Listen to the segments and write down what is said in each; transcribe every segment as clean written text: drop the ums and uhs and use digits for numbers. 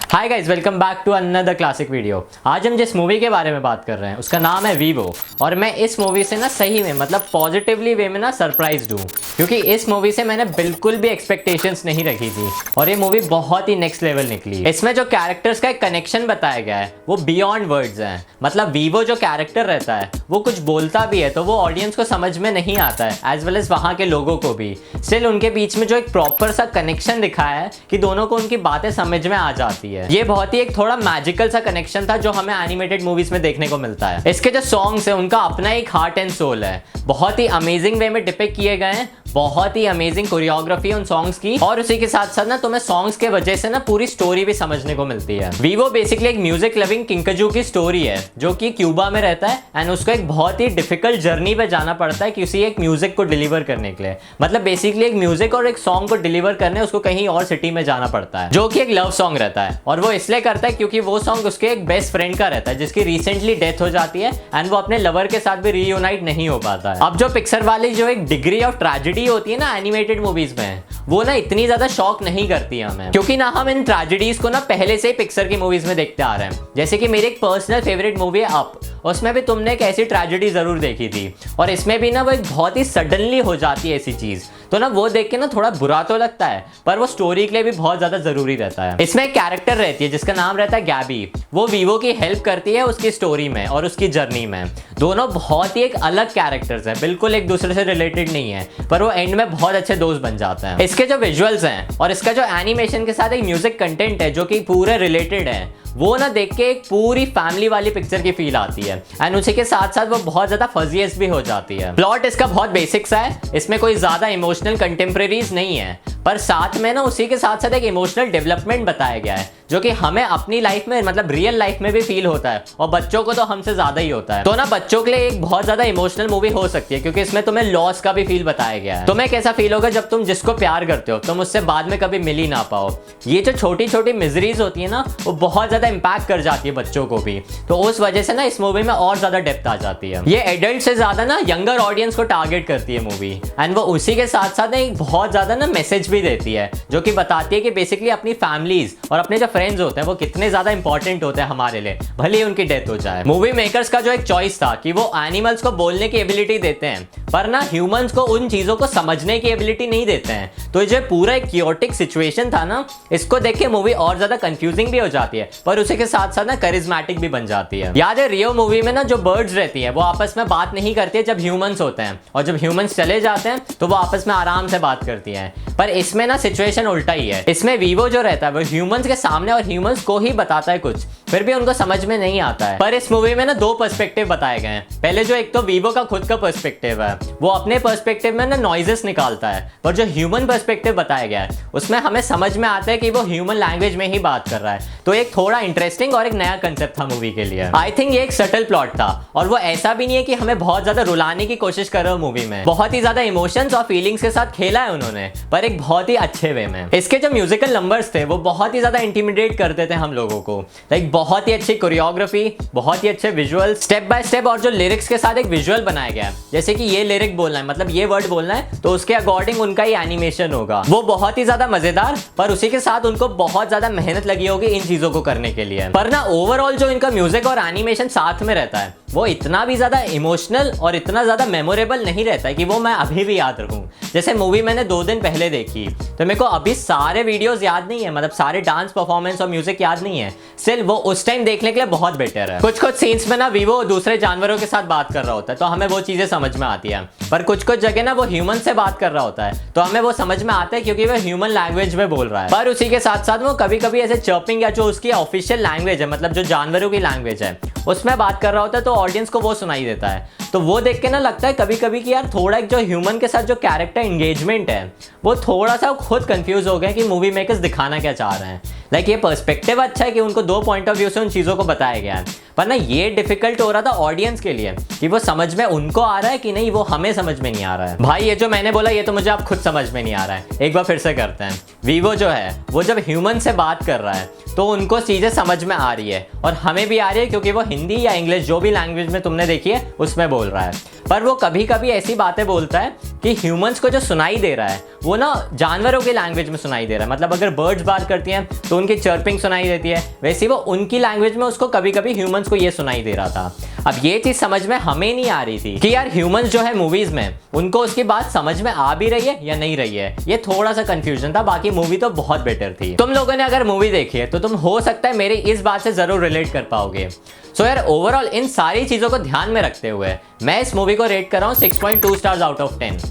Hi guys, welcome back to another classic video. आज हम जिस मूवी के बारे में बात कर रहे हैं उसका नाम है वीवो। और मैं इस मूवी से ना सही में मतलब पॉजिटिवली वे में ना सरप्राइज्ड हूँ, क्योंकि इस मूवी से मैंने बिल्कुल भी एक्सपेक्टेशंस नहीं रखी थी और ये मूवी बहुत ही नेक्स्ट लेवल निकली। इसमें जो कैरेक्टर्स का एक कनेक्शन बताया गया है वो बियॉन्ड वर्ड्स है। मतलब वीवो जो कैरेक्टर रहता है वो कुछ बोलता भी है तो वो ऑडियंस को समझ में नहीं आता है, एज वेल एज वहाँ के लोगों को भी। स्टिल उनके बीच में जो एक प्रॉपर सा कनेक्शन दिखाया है कि दोनों को उनकी बातें समझ में आ जाती है। ये बहुत ही एक थोड़ा मैजिकल सा कनेक्शन था जो हमें एनिमेटेड मूवीज में देखने को मिलता है। इसके जो सॉन्ग्स है उनका अपना एक हार्ट एंड सोल है, बहुत ही अमेजिंग वे में डिपिक्ट किए गए हैं, बहुत ही अमेजिंग कोरियोग्राफी उन सॉन्ग्स की। और उसी के साथ साथ ना तुम्हें सॉन्ग्स के वजह से ना पूरी स्टोरी भी समझने को मिलती है। वीवो बेसिकली एक म्यूजिक लविंग किंकाजू की स्टोरी है जो कि क्यूबा में रहता है एंड उसको एक बहुत ही डिफिकल्ट जर्नी पे जाना पड़ता है किसी एक म्यूजिक को डिलीवर करने के लिए। मतलब बेसिकली एक म्यूजिक और एक सॉन्ग को डिलीवर करने उसको कहीं और सिटी में जाना पड़ता है, जो कि एक लव सॉन्ग रहता है। और वो इसलिए करता है क्योंकि वो सॉन्ग उसके एक बेस्ट फ्रेंड का रहता है जिसकी रिसेंटली डेथ हो जाती है एंड वो अपने लवर के साथ भी रीयूनाइट नहीं हो पाता है। अब जो पिक्सर वाली जो एक डिग्री ऑफ ट्रेजेडी होती है ना एनिमेटेड मूवीज में, वो ना इतनी ज्यादा शॉक नहीं करती है हमें, क्योंकि ना हम इन ट्रेजेडीज को ना पहले से ही पिक्सर की मूवीज में देखते आ रहे हैं। जैसे कि मेरी एक पर्सनल फेवरेट मूवी है अप, उसमें भी तुमने एक ऐसी ट्रेजेडी जरूर देखी थी और इसमें भी ना वो एक बहुत ही सडनली हो जाती है ऐसी चीज, तो ना वो देख के ना थोड़ा बुरा तो लगता है पर वो स्टोरी के लिए भी बहुत ज्यादा जरूरी रहता है। इसमें एक कैरेक्टर रहती है जिसका नाम रहता है गैबी, वो वीवो की हेल्प करती है उसकी स्टोरी में और उसकी जर्नी में। दोनों बहुत ही एक अलग कैरेक्टर्स हैं, बिल्कुल एक दूसरे से रिलेटेड नहीं है, पर वो एंड में बहुत अच्छे दोस्त बन जाते हैं। इसके जो विजुअल्स हैं और इसका जो एनिमेशन के साथ एक म्यूजिक कंटेंट है जो कि पूरे रिलेटेड है, वो ना देख के एक पूरी फैमिली वाली पिक्चर की फील आती है एंड उसी के साथ साथ वो बहुत ज्यादा फजीएस्ट भी हो जाती है। प्लॉट इसका बहुत बेसिक सा है, इसमें कोई ज्यादा इमोशनल कंटेम्प्रेरीज नहीं है, पर साथ में ना उसी के साथ साथ एक इमोशनल डेवलपमेंट बताया गया है जो कि हमें अपनी लाइफ में मतलब रियल लाइफ में भी फील होता है और बच्चों को तो हमसे ज्यादा ही होता है। तो ना बच्चों के लिए एक बहुत ज्यादा इमोशनल मूवी हो सकती है क्योंकि इसमें तुम्हें लॉस का भी फील बताया गया है। तुम्हें कैसा फील होगा जब तुम जिसको प्यार करते हो तुम उससे बाद में कभी मिल ही ना पाओ। ये जो छोटी छोटी मिजरीज होती है ना वो बहुत ज्यादा इंपैक्ट कर जाती है बच्चों को भी, तो उस वजह से ना इस मूवी में और ज्यादा डेप्थ आ जाती है। ये एडल्ट से ज्यादा ना यंगर ऑडियंस को टारगेट करती है मूवी एंड वो उसी के साथ साथ एक बहुत ज्यादा ना मैसेज भी देती है जो कि बताती है कि बेसिकली अपनी फैमिलीज और अपने जो फ्रेंड्स होते हैं वो कितने ज्यादा इंपॉर्टेंट होते हैं हमारे लिए, भले ही उनकी डेथ हो जाए। मूवी मेकर्स का जो एक चॉइस था कि वो एनिमल्स को बोलने की एबिलिटी देते हैं पर ना ह्यूमंस को उन चीजों को समझने की एबिलिटी नहीं देते हैं, तो जो पूरा एक क्योटिक सिचुएशन था ना, इसको देख के मूवी और ज्यादा कंफ्यूजिंग भी हो जाती है पर उसी के साथ साथ ना करिज्मेटिक भी बन जाती है। याद है रियो मूवी में ना जो बर्ड्स रहती है वो आपस में बात नहीं करती है जब ह्यूमंस होते हैं, और जब ह्यूमंस चले जाते हैं तो वो आपस में आराम से बात करती है। पर इसमें ना सिचुएशन उल्टा ही है, इसमें वीवो जो रहता है वो ह्यूमंस के सामने और ह्यूमंस को ही बताता है कुछ, फिर भी उनको समझ में नहीं आता है। पर इस मूवी में ना दो पर्सपेक्टिव बताए गए हैं। पहले जो एक तो वीवो का खुद का पर्सपेक्टिव है, वो अपने पर्सपेक्टिव में ना नॉइजेस निकालता है, पर जो ह्यूमन पर्सपेक्टिव बताया गया है उसमें हमें समझ में आता है कि वो ह्यूमन लैंग्वेज में ही बात कर रहा है। तो एक थोड़ा इंटरेस्टिंग और एक नया कंसेप्ट था मूवी के लिए। आई थिंक ये एक सटल प्लॉट था और वो ऐसा भी नहीं है कि हमें बहुत ज्यादा रुलाने की कोशिश कर रहे हो मूवी में। बहुत ही ज्यादा इमोशंस और फीलिंग्स के साथ खेला है उन्होंने, पर एक बहुत ही अच्छे वे में। इसके जो म्यूजिकल नंबर्स थे वो बहुत ही ज्यादा इंटिमिडेट करते थे हम लोगों को। लाइक बहुत ही अच्छी कोरियोग्राफी, बहुत ही अच्छे विजुअल, स्टेप बाय स्टेप, और जो लिरिक्स के साथ एक विजुअल बनाया गया है, जैसे कि ये लिरिक बोलना है मतलब ये वर्ड बोलना है तो उसके अकॉर्डिंग उनका ही एनिमेशन होगा। वो बहुत ही ज्यादा मजेदार, पर उसी के साथ उनको बहुत ज्यादा मेहनत लगी होगी इन चीजों को करने के लिए। पर ना ओवरऑल जो इनका म्यूजिक और एनिमेशन साथ में रहता है वो इतना भी ज्यादा इमोशनल और इतना ज्यादा मेमोरेबल नहीं रहता है कि वो मैं अभी भी याद रखूं। जैसे मूवी मैंने 2 दिन पहले देखी तो मेरे को अभी सारे वीडियोस याद नहीं है, मतलब सारे डांस परफॉर्मेंस और म्यूजिक याद नहीं है, स्टिल वो उस टाइम देखने के लिए बहुत बेटर है। कुछ कुछ सीन्स में ना वीवो दूसरे जानवरों के साथ बात कर रहा होता है तो हमें वो चीजें समझ में आती है, पर कुछ कुछ जगह ना वो ह्यूमन से बात कर रहा होता है तो हमें वो समझ में आता है क्योंकि वो ह्यूमन लैंग्वेज में बोल रहा है। पर उसी के साथ साथ वो कभी कभी ऐसे चर्पिंग या जो उसकी ऑफिशियल लैंग्वेज है मतलब जो जानवरों की लैंग्वेज है उसमें बात कर रहा होता है तो ऑडियंस को वो सुनाई देता है। तो वो देख के ना लगता है कभी कभी कि यार थोड़ा एक जो ह्यूमन के साथ जो कैरेक्टर एंगेजमेंट है वो थोड़ा सा खुद कंफ्यूज हो गए कि मूवी मेकर्स दिखाना क्या चाह रहे हैं। लाइक ये पर्सपेक्टिव अच्छा है कि उनको 2 पॉइंट ऑफ व्यू से उन चीज़ों को बताया गया है, पर ना ये डिफिकल्ट हो रहा था ऑडियंस के लिए कि वो समझ में उनको आ रहा है कि नहीं, वो हमें समझ में नहीं आ रहा है। भाई ये जो मैंने बोला ये तो मुझे आप खुद समझ में नहीं आ रहा है, एक बार फिर से करते हैं। वीवो जो है वो जब ह्यूमन से बात कर रहा है तो उनको चीज़ें समझ में आ रही है और हमें भी आ रही है, क्योंकि वो हिंदी या इंग्लिश जो भी लैंग्वेज में तुमने देखी है उसमें बोल रहा है। पर वो कभी कभी ऐसी बातें बोलता है कि ह्यूमंस को जो सुनाई दे रहा है वो ना जानवरों की लैंग्वेज में सुनाई दे रहा है। मतलब अगर बर्ड्स बात करती हैं तो उनकी चर्पिंग सुनाई देती है, वैसे ही वो उनकी लैंग्वेज में उसको कभी कभी ह्यूमंस को ये सुनाई दे रहा था। अब ये चीज़ समझ में हमें नहीं आ रही थी कि यार ह्यूमंस जो है मूवीज़ में उनको उसकी बात समझ में आ भी रही है या नहीं रही है। ये थोड़ा सा कंफ्यूजन था, बाकी मूवी तो बहुत बेटर थी। तुम लोगों ने अगर मूवी देखी है तो तुम हो सकता है मेरी इस बात से ज़रूर रिलेट कर पाओगे। सो यार ओवरऑल इन सारी चीज़ों को ध्यान में रखते हुए मैं इस मूवी को रेट कर रहा हूँ 6.2 स्टार्स आउट ऑफ 10।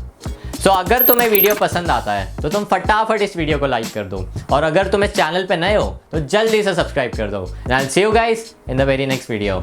सो अगर तुम्हें वीडियो पसंद आता है तो तुम फटाफट इस वीडियो को लाइक कर दो, और अगर तुम इस चैनल पे नए हो तो जल्दी से सब्सक्राइब कर दो। I will see you guys in the very next video.